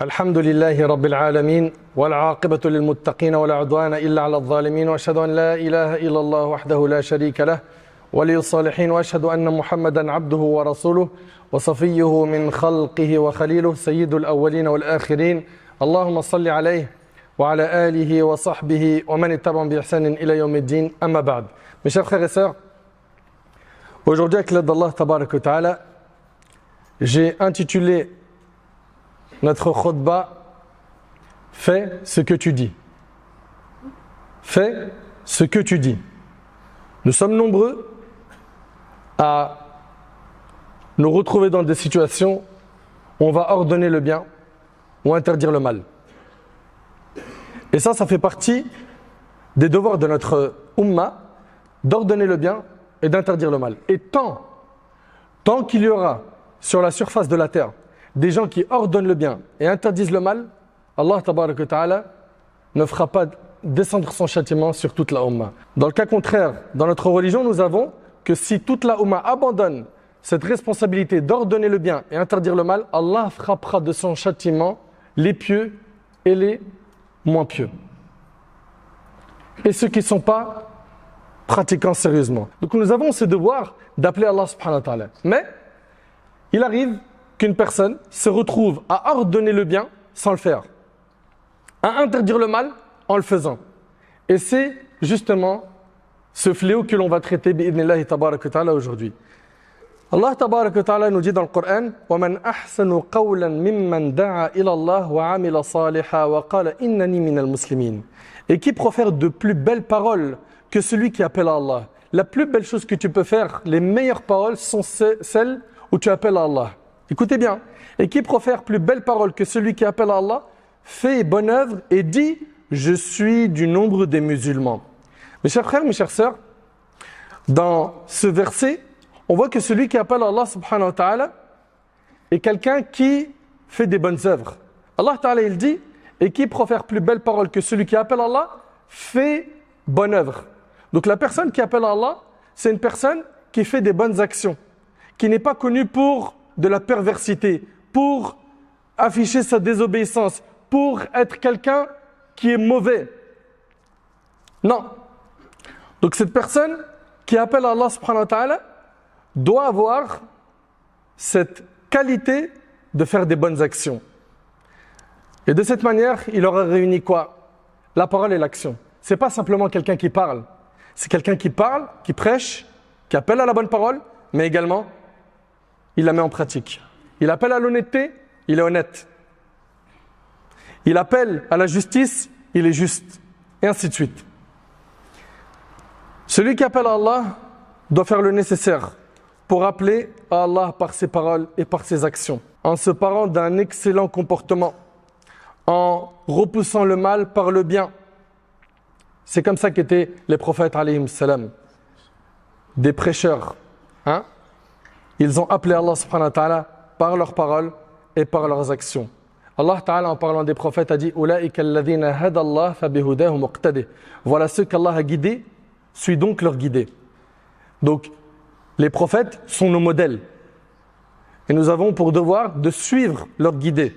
الحمد لله رب العالمين والعاقبة للمتقين ولا عدوان إلا على الظالمين وأشهد أن لا إله إلا الله وحده لا شريك له ولي الصالحين وأشهد أن محمدا عبده ورسوله وصفيه من خلقه وخليله سيد الأولين والآخرين اللهم صل عليه وعلى آله وصحبه ومن اتبعهم بإحسان إلى يوم الدين أما بعد. Mes chers frères et sœurs, aujourd'hui avec l'aide d'Allah Tabarak wa Ta'ala, j'ai intitulé notre khutbah « Fais ce que tu dis ». Fais ce que tu dis. Nous sommes nombreux à nous retrouver dans des situations où on va ordonner le bien ou interdire le mal. Et ça fait partie des devoirs de notre ummah d'ordonner le bien et d'interdire le mal. Et tant qu'il y aura sur la surface de la terre des gens qui ordonnent le bien et interdisent le mal, Allah Tabarak wa Ta'ala ne fera pas descendre son châtiment sur toute la ummah. Dans le cas contraire, dans notre religion, nous avons que si toute la ummah abandonne cette responsabilité d'ordonner le bien et interdire le mal, Allah frappera de son châtiment les pieux et les moins pieux. Et ceux qui ne sont pas pratiquants sérieusement. Donc nous avons ce devoir d'appeler Allah subhanahu wa ta'ala. Mais il arrive qu'une personne se retrouve à ordonner le bien sans le faire, à interdire le mal en le faisant. Et c'est justement ce fléau que l'on va traiter bi'idhnillahi tabarak wa ta'ala aujourd'hui. Allah tabarak wa ta'ala nous dit dans le Coran وَمَنْ أَحْسَنُ قَوْلًا مِمَّنْ دَعَا إِلَى اللَّهِ وَعَمِلَ صَالِحًا وَقَالَ إِنَّنِي مِنَ الْمُسْلِمِينَ. Et qui profère de plus belles paroles que celui qui appelle à Allah. La plus belle chose que tu peux faire, les meilleures paroles sont celles où tu appelles à Allah. Écoutez bien. Et qui profère plus belles paroles que celui qui appelle à Allah, fait bonne œuvre et dit « Je suis du nombre des musulmans ». Mes chers frères, mes chères sœurs, dans ce verset, on voit que celui qui appelle à Allah subhanahu wa ta'ala est quelqu'un qui fait des bonnes œuvres. Allah ta'ala il dit « Et qui profère plus belles paroles que celui qui appelle à Allah, fait bonne œuvre ». Donc la personne qui appelle à Allah, c'est une personne qui fait des bonnes actions, qui n'est pas connue pour de la perversité, pour afficher sa désobéissance, pour être quelqu'un qui est mauvais. Non. Donc cette personne qui appelle à Allah subhanahu wa ta'ala doit avoir cette qualité de faire des bonnes actions. Et de cette manière, il aura réuni quoi? La parole et l'action. Ce n'est pas simplement quelqu'un qui parle. C'est quelqu'un qui parle, qui prêche, qui appelle à la bonne parole, mais également, il la met en pratique. Il appelle à l'honnêteté, il est honnête. Il appelle à la justice, il est juste. Et ainsi de suite. Celui qui appelle à Allah doit faire le nécessaire pour appeler à Allah par ses paroles et par ses actions, en se parant d'un excellent comportement, en repoussant le mal par le bien. C'est comme ça qu'étaient les prophètes alayhim salam, des prêcheurs. Ils ont appelé Allah subhanahu wa ta'ala par leurs paroles et par leurs actions. Allah ta'ala en parlant des prophètes a dit Ulaika alladhina hada Allah fabihudahu muqtadi. Voilà ceux qu'Allah a guidés, suis donc leur guidé. Donc les prophètes sont nos modèles. Et nous avons pour devoir de suivre leur guidé.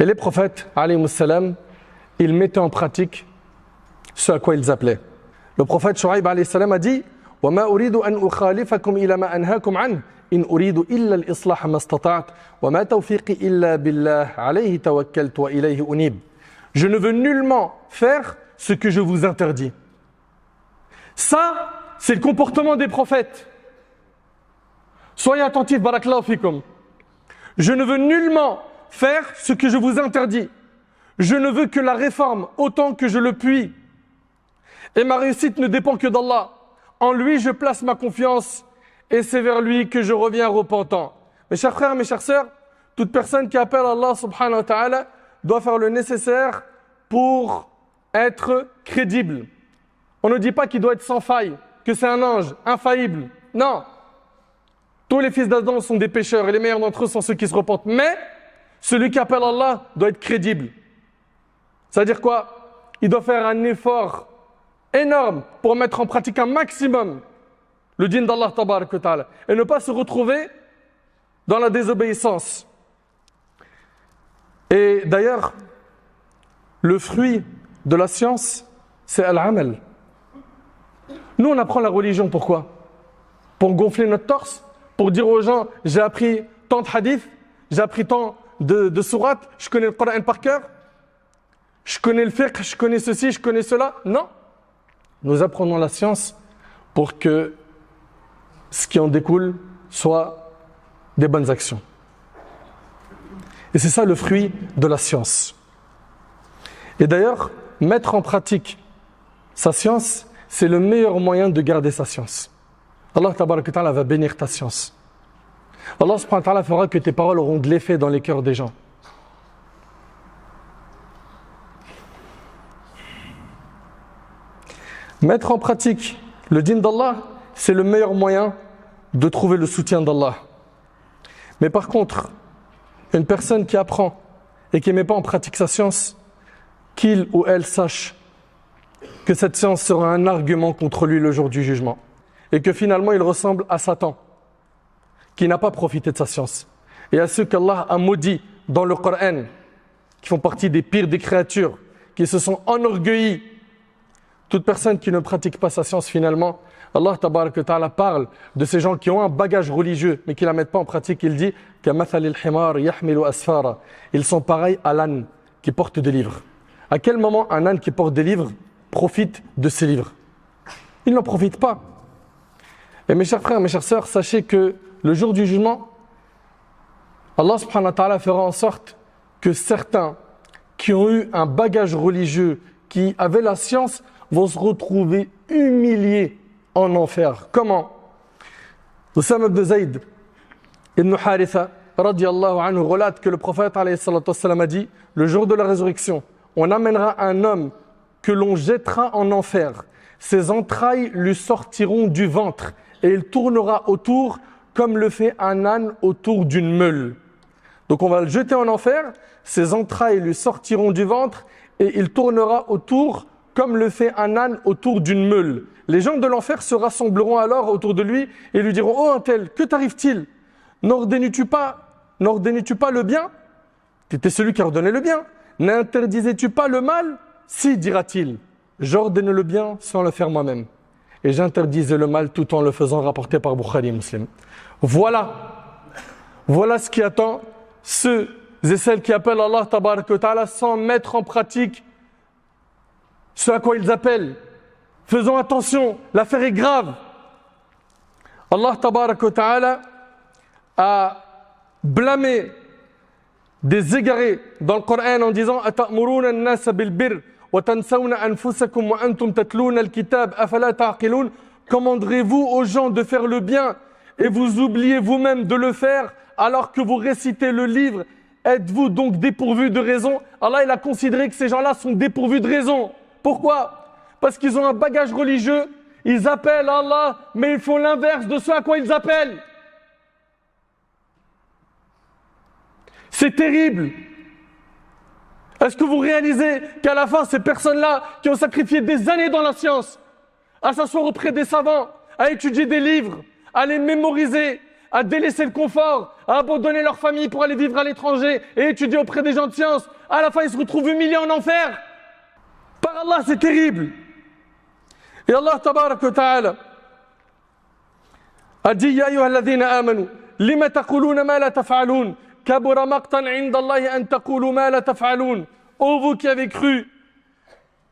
Et les prophètes alayhim salam, ils mettaient en pratique ce à quoi ils appelaient. Le prophète Shu'aib alayhi salam a dit وَمَا أُرِيدُ أَنْ أُخَالِفَكُمْ إِلَى مَا أَنْهَاكُمْ عَنْهُ إِنْ أُرِيدُ إِلَّا الْإِصْلَاحَ مَا اسْتَطَعْتُ وَمَا تَوْفِيقِي إِلَّا بِاللَّهِ عَلَيْهِ تَوَكَّلْتُ وَإِلَيْهِ أُنِيبُ. Je ne veux nullement faire ce que je vous interdis. Ça, c'est le comportement des prophètes. Soyez attentifs, barakallahu fikum. Je ne veux nullement faire ce que je vous interdis. Je ne veux que la réforme autant que je le puis. Et ma réussite ne dépend que d'Allah. En lui, je place ma confiance et c'est vers lui que je reviens repentant. Mes chers frères, mes chères sœurs, toute personne qui appelle Allah subhanahu wa ta'ala doit faire le nécessaire pour être crédible. On ne dit pas qu'il doit être sans faille, que c'est un ange, infaillible. Non. Tous les fils d'Adam sont des pécheurs et les meilleurs d'entre eux sont ceux qui se repentent. Mais celui qui appelle Allah doit être crédible. C'est-à-dire quoi? Il doit faire un effort énorme pour mettre en pratique un maximum le dîn d'Allah tabarak wa ta'ala et ne pas se retrouver dans la désobéissance. Et d'ailleurs, le fruit de la science, c'est al-amal. Nous, on apprend la religion, pourquoi? Pour gonfler notre torse, pour dire aux gens, j'ai appris tant de hadiths, j'ai appris tant de sourates, je connais le Coran par cœur, je connais le fiqh, je connais ceci, je connais cela. Non. Nous apprenons la science pour que ce qui en découle soit des bonnes actions. Et c'est ça le fruit de la science. Et d'ailleurs, mettre en pratique sa science, c'est le meilleur moyen de garder sa science. Allah tabaraka wa ta'ala va bénir ta science. Allah subhanahu wa ta'ala fera que tes paroles auront de l'effet dans les cœurs des gens. Mettre en pratique le dîn d'Allah, c'est le meilleur moyen de trouver le soutien d'Allah. Mais par contre, une personne qui apprend et qui ne met pas en pratique sa science, qu'il ou elle sache que cette science sera un argument contre lui le jour du jugement. Et que finalement il ressemble à Satan, qui n'a pas profité de sa science. Et à ceux qu'Allah a maudits dans le Coran, qui font partie des pires des créatures, qui se sont enorgueillis. Toute personne qui ne pratique pas sa science, finalement, Allah tabaraka wa ta'ala parle de ces gens qui ont un bagage religieux, mais qui ne la mettent pas en pratique. Il dit ils sont pareils à l'âne qui porte des livres. À quel moment un âne qui porte des livres profite de ces livres? Il n'en profite pas. Et mes chers frères, mes chères sœurs, sachez que le jour du jugement, Allah subhanahu wa ta'ala fera en sorte que certains qui ont eu un bagage religieux, qui avaient la science, vont se retrouver humiliés en enfer. Comment? Usama ibn Zayd ibn Haritha radiyallahu anhu relate que le prophète alayhi salatu wassalam a dit: le jour de la résurrection, on amènera un homme que l'on jettera en enfer. Ses entrailles lui sortiront du ventre et il tournera autour comme le fait un âne autour d'une meule. Donc on va le jeter en enfer, ses entrailles lui sortiront du ventre et il tournera autour comme le fait un âne autour d'une meule. Les gens de l'enfer se rassembleront alors autour de lui et lui diront: oh un tel, que t'arrive-t-il? N'ordonnes-tu pas le bien? Tu étais celui qui ordonnait le bien. N'interdisais-tu pas le mal? Si, dira-t-il, j'ordonne le bien sans le faire moi-même. Et j'interdisais le mal tout en le faisant, rapporté par Bukhari et Muslim. Voilà ce qui attend ceux et celles qui appellent Allah tabaraka wa ta'ala sans mettre en pratique ce à quoi ils appellent. Faisons attention, l'affaire est grave. Allah tabaraka wa ta'ala a blâmé des égarés dans le Coran en disant: Ata'muruna an-nasa bil birr wa tansawna anfusakum wa antum tatluna al-kitab afala ta'qilun. Commanderez-vous aux gens de faire le bien et vous oubliez vous-même de le faire alors que vous récitez le livre? Êtes-vous donc dépourvus de raison? Allah il a considéré que ces gens-là sont dépourvus de raison. Pourquoi? Parce qu'ils ont un bagage religieux, ils appellent Allah, mais ils font l'inverse de ce à quoi ils appellent. C'est terrible. Est-ce que vous réalisez qu'à la fin, ces personnes-là qui ont sacrifié des années dans la science, à s'asseoir auprès des savants, à étudier des livres, à les mémoriser, à délaisser le confort, à abandonner leur famille pour aller vivre à l'étranger et étudier auprès des gens de science, à la fin, ils se retrouvent humiliés en enfer. Par Allah, c'est terrible. Et Allah tabaraka wa ta'ala a dit: Ya ayyuhalladhina amanu, lima taquluna ma la taf'alun, kabura maqtan 'inda Allahi an taqulu ma la taf'alun. Ô vous qui avez cru,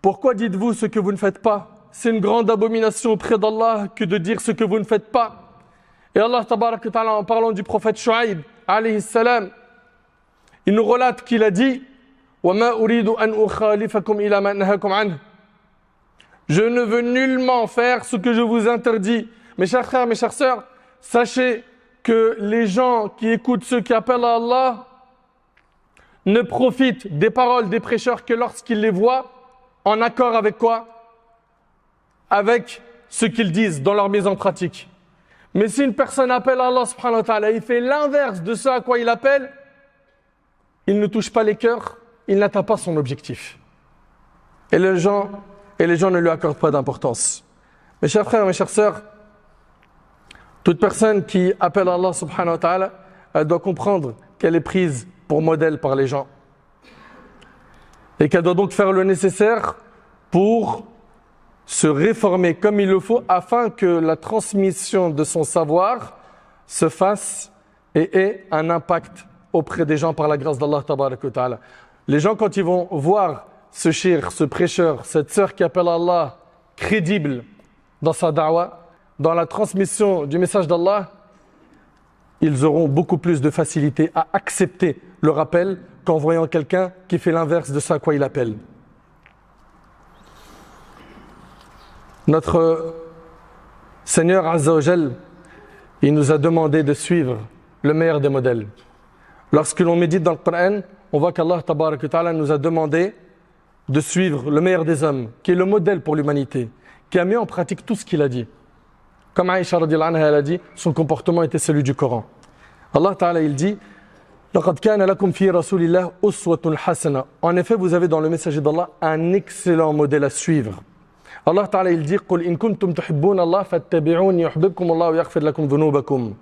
pourquoi dites-vous ce que vous ne faites pas? C'est une grande abomination auprès d'Allah que de dire ce que vous ne faites pas. Et Allah tabaraka wa ta'ala, en parlant du prophète Shu'aib alayhi salam, il nous relate qu'il a dit: وَمَا أُرِيدُ أَنْ أُخَالِفَكُمْ إِلَى مَا أَنْهَاكُمْ عَنْهُ. Je ne veux nullement faire ce que je vous interdis. Mes chers frères, mes chères sœurs, sachez que les gens qui écoutent ceux qui appellent à Allah ne profitent des paroles des prêcheurs que lorsqu'ils les voient en accord avec quoi? Avec ce qu'ils disent dans leur mise en pratique. Mais si une personne appelle à Allah subhanahu wa ta'ala, il fait l'inverse de ce à quoi il appelle, il ne touche pas les cœurs, il n'atteint pas son objectif. Et les gens ne lui accordent pas d'importance. Mes chers frères, mes chères sœurs, toute personne qui appelle Allah subhanahu wa ta'ala, elle doit comprendre qu'elle est prise pour modèle par les gens. et qu'elle doit donc faire le nécessaire pour se réformer comme il le faut afin que la transmission de son savoir se fasse et ait un impact auprès des gens par la grâce d'Allah tabarak wa ta'ala. Les gens, quand ils vont voir ce shir, ce prêcheur, cette sœur qui appelle Allah crédible dans sa da'wa, dans la transmission du message d'Allah, ils auront beaucoup plus de facilité à accepter le rappel qu'en voyant quelqu'un qui fait l'inverse de ce à quoi il appelle. Notre Seigneur Azza wa Jal, il nous a demandé de suivre le meilleur des modèles. Lorsque l'on médite dans le Coran, on voit qu'Allah tabarak wa ta'ala nous a demandé de suivre le meilleur des hommes, qui est le modèle pour l'humanité, qui a mis en pratique tout ce qu'il a dit. Comme Aïcha radhiyallahu anha, elle a dit, son comportement était celui du Coran. Allah ta'ala, il dit, لَقَدْ كَانَ لَكُمْ فِي رَسُولِ اللَّهِ أُسْوَةٌ حَسَنَةٌ. En effet, vous avez dans le messager d'Allah un excellent modèle à suivre. Allah Ta'ala il dit قُلْ إِن كُنْتُمْ تُحِبُّونَ اللَّهَ فَاتَّبِعُونِ يُحْبِبْكُمُ اللَّهُ وَيَغْفِرْ لَكُمْ ذُنُوبَكُمْ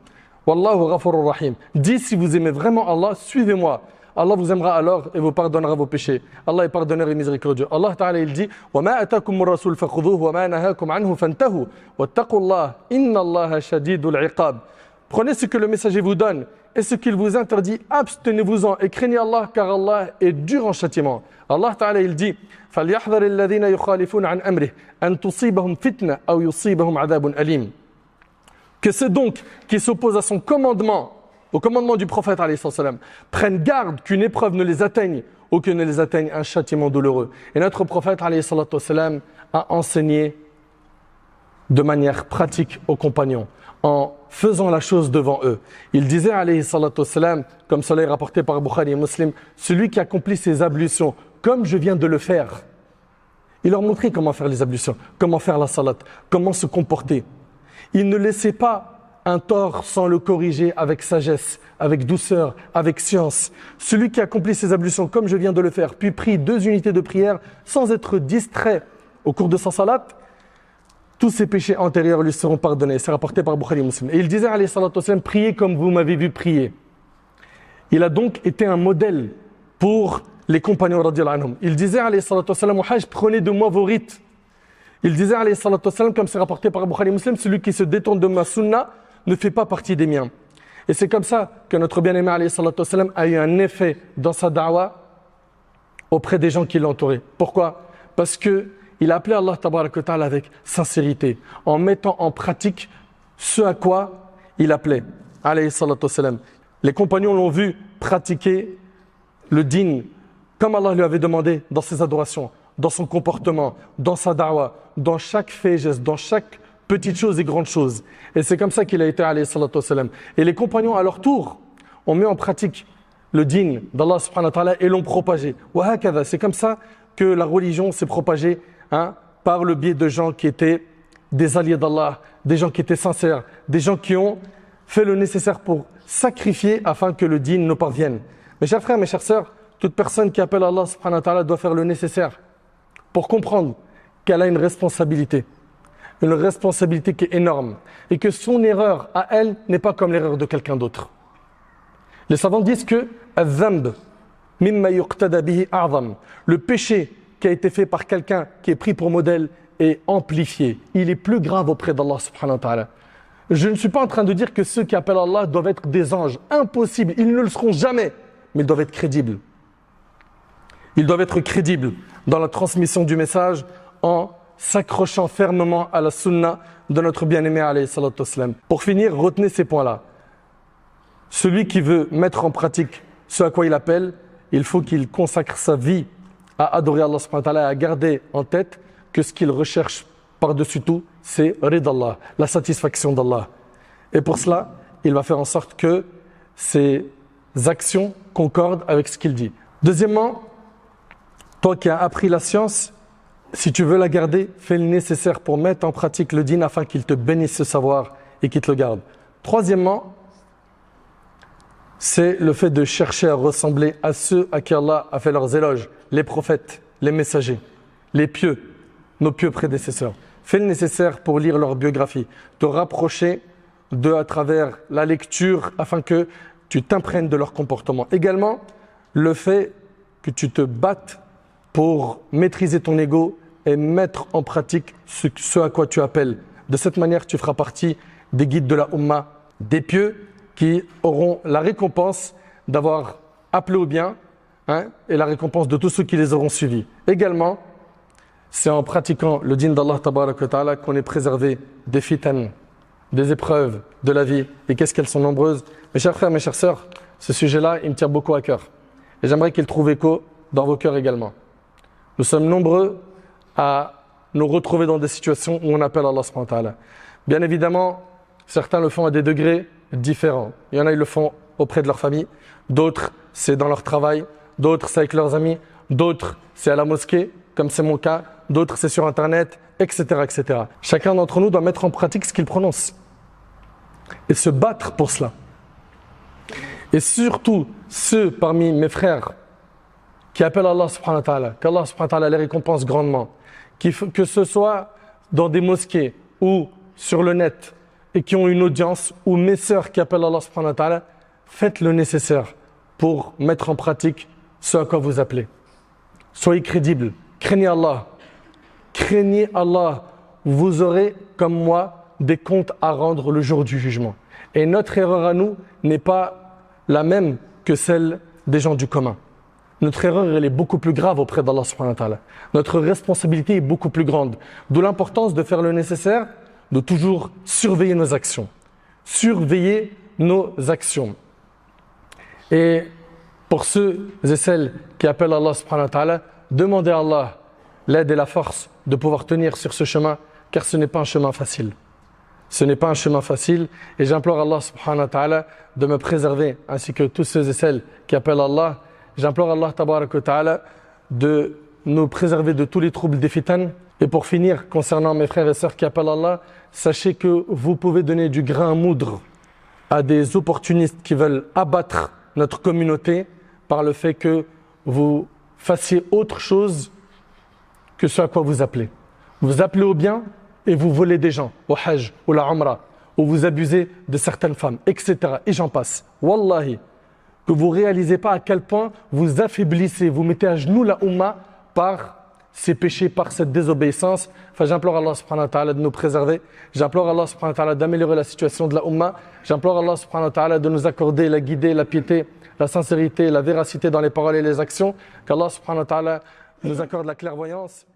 وَاللَّهُ غَفُورٌ رَحِيمٌ. Dis si vous aimez vraiment Allah, suivez-moi. Allah vous aimera alors et vous pardonnera vos péchés. Allah est pardonneur et miséricordieux. Allah Ta'ala il dit وَمَا أَتَاكُمُ الرَّسُولُ فَخُذُوهُ وَمَا نَهَاكُمْ عَنْهُ فَانْتَهُوا وَاتَّقُوا اللَّهَ إِنَّ اللَّهَ شَدِيدُ الْعِقَابِ. Prenez ce que le messager vous donne et ce qu'il vous interdit, abstenez-vous-en et craignez Allah car Allah est dur en châtiment. Allah Ta'ala il dit فَلْيَحْذَرِ الَّذِينَ يُخَالِفُونَ عَنْ أَمْرِهِ أَنْ تُصِيبَهُمْ فِتْنَةٌ أَوْ يُصِيبَهُمْ عَذَابٌ أَلِيمٌ. Que ceux donc qui s'opposent à son commandement, au commandement du prophète alayhi salam, prennent garde qu'une épreuve ne les atteigne ou que ne les atteigne un châtiment douloureux. Et notre prophète alayhi salam a enseigné de manière pratique aux compagnons, en faisant la chose devant eux. Il disait alayhi salam, comme cela est rapporté par Bukhari et Muslim, celui qui accomplit ses ablutions comme je viens de le faire. Il leur montrait comment faire les ablutions, comment faire la salat, comment se comporter. Il ne laissait pas un tort sans le corriger avec sagesse, avec douceur, avec science. Celui qui accomplit ses ablutions comme je viens de le faire, puis prie 2 unités de prière sans être distrait au cours de sa salat, tous ses péchés antérieurs lui seront pardonnés. C'est rapporté par Bukhari et Muslim. Et il disait, alayhi salatu wassalam, priez comme vous m'avez vu prier. Il a donc été un modèle pour les compagnons radhiyallahu anhum. Il disait, alayhi salatu wassalam, au hajj, prenez de moi vos rites. Il disait, alayhi salatu wassalam, comme c'est rapporté par Bukhari et Muslim, celui qui se détourne de ma sunna ne fait pas partie des miens. Et c'est comme ça que notre bien-aimé alayhi salatu wassalam a eu un effet dans sa da'wa auprès des gens qui l'entouraient. Pourquoi? Parce que il a appelé Allah tabarak wa ta'ala avec sincérité, en mettant en pratique ce à quoi il appelait, alayhi salatu wassalam. Les compagnons l'ont vu pratiquer le din comme Allah lui avait demandé dans ses adorations, dans son comportement, dans sa da'wa, dans chaque fait et geste, dans chaque petite chose et grande chose. Et c'est comme ça qu'il a été, alayhi salatu wassalam. Et les compagnons à leur tour ont mis en pratique le din d'Allah subhanahu wa ta'ala et l'ont propagé. Wa hakadha, c'est comme ça que la religion s'est propagée, par le biais de gens qui étaient des alliés d'Allah, des gens qui étaient sincères, des gens qui ont fait le nécessaire pour sacrifier afin que le din nous parvienne. Mes chers frères, mes chères sœurs, toute personne qui appelle Allah subhanahu wa ta'ala doit faire le nécessaire pour comprendre qu'elle a une responsabilité qui est énorme et que son erreur à elle n'est pas comme l'erreur de quelqu'un d'autre. Les savants disent que al-dhanb mimma yuqtada bihi a'zam, le péché qui a été fait par quelqu'un qui est pris pour modèle est amplifié. Il est plus grave auprès d'Allah subhanahu wa ta'ala. Je ne suis pas en train de dire que ceux qui appellent Allah doivent être des anges. Impossible, ils ne le seront jamais, mais ils doivent être crédibles. Ils doivent être crédibles dans la transmission du message en s'accrochant fermement à la sunna de notre bien-aimé alayhi salatu wassalam. Pour finir, retenez ces points-là. Celui qui veut mettre en pratique ce à quoi il appelle, il faut qu'il consacre sa vie à adorer Allah subhanahu wa ta'ala et à garder en tête que ce qu'il recherche par-dessus tout, c'est ridallah, la satisfaction d'Allah. Et pour cela, il va faire en sorte que ses actions concordent avec ce qu'il dit. Deuxièmement, toi qui as appris la science, si tu veux la garder, fais le nécessaire pour mettre en pratique le din afin qu'il te bénisse ce savoir et qu'il te le garde. Troisièmement, c'est le fait de chercher à ressembler à ceux à qui Allah a fait leurs éloges, les prophètes, les messagers, les pieux, nos pieux prédécesseurs. Fais le nécessaire pour lire leur biographie, te rapprocher d'eux à travers la lecture afin que tu t'imprègnes de leur comportement. Également, le fait que tu te battes pour maîtriser ton ego et mettre en pratique ce à quoi tu appelles. De cette manière, tu feras partie des guides de la Ummah, des pieux qui auront la récompense d'avoir appelé au bien, et la récompense de tous ceux qui les auront suivis. Également, c'est en pratiquant le din d'Allah Tabarak wa Ta'ala qu'on est préservé des fitan, des épreuves de la vie. Et qu'est-ce qu'elles sont nombreuses. Mes chers frères, mes chères sœurs, ce sujet-là, il me tient beaucoup à cœur. Et j'aimerais qu'il trouve écho dans vos cœurs également. Nous sommes nombreux à nous retrouver dans des situations où on appelle Allah subhanahu wa ta'ala. Bien évidemment, certains le font à des degrés différents. Il y en a, ils le font auprès de leur famille. D'autres, c'est dans leur travail. D'autres, c'est avec leurs amis. D'autres, c'est à la mosquée, comme c'est mon cas. D'autres, c'est sur Internet, etc., etc. Chacun d'entre nous doit mettre en pratique ce qu'il prononce et se battre pour cela. Et surtout, ceux parmi mes frères qui appellent Allah subhanahu wa ta'ala, qu'Allah subhanahu wa ta'ala les récompense grandement, que ce soit dans des mosquées ou sur le net et qui ont une audience, ou mes sœurs qui appellent Allah subhanahu wa ta'ala, faites le nécessaire pour mettre en pratique ce à quoi vous appelez. Soyez crédibles, craignez Allah. Craignez Allah, vous aurez, comme moi, des comptes à rendre le jour du jugement. Et notre erreur à nous n'est pas la même que celle des gens du commun. Notre erreur, elle est beaucoup plus grave auprès d'Allah subhanahu wa ta'ala. Notre responsabilité est beaucoup plus grande. D'où l'importance de faire le nécessaire, de toujours surveiller nos actions. Surveiller nos actions. Et pour ceux et celles qui appellent Allah subhanahu wa ta'ala, demandez à Allah l'aide et la force de pouvoir tenir sur ce chemin, car ce n'est pas un chemin facile. Ce n'est pas un chemin facile, et j'implore Allah subhanahu wa ta'ala de me préserver, ainsi que tous ceux et celles qui appellent Allah. J'implore Allah tabarak wa ta'ala de nous préserver de tous les troubles des fitan. Et pour finir, concernant mes frères et sœurs qui appellent Allah, sachez que vous pouvez donner du grain à moudre à des opportunistes qui veulent abattre notre communauté par le fait que vous fassiez autre chose que ce à quoi vous appelez. Vous appelez au bien et vous volez des gens, au hajj, ou la umrah, ou vous abusez de certaines femmes, etc. Et j'en passe. Wallahi, que vous ne réalisez pas à quel point vous affaiblissez, vous mettez à genoux la Ummah par ces péchés, par cette désobéissance. Enfin, j'implore Allah subhanahu wa ta'ala de nous préserver. J'implore Allah subhanahu wa ta'ala d'améliorer la situation de la Ummah. J'implore Allah subhanahu wa ta'ala de nous accorder la guidée, la piété, la sincérité, la véracité dans les paroles et les actions. Qu'Allah subhanahu wa ta'ala nous accorde la clairvoyance.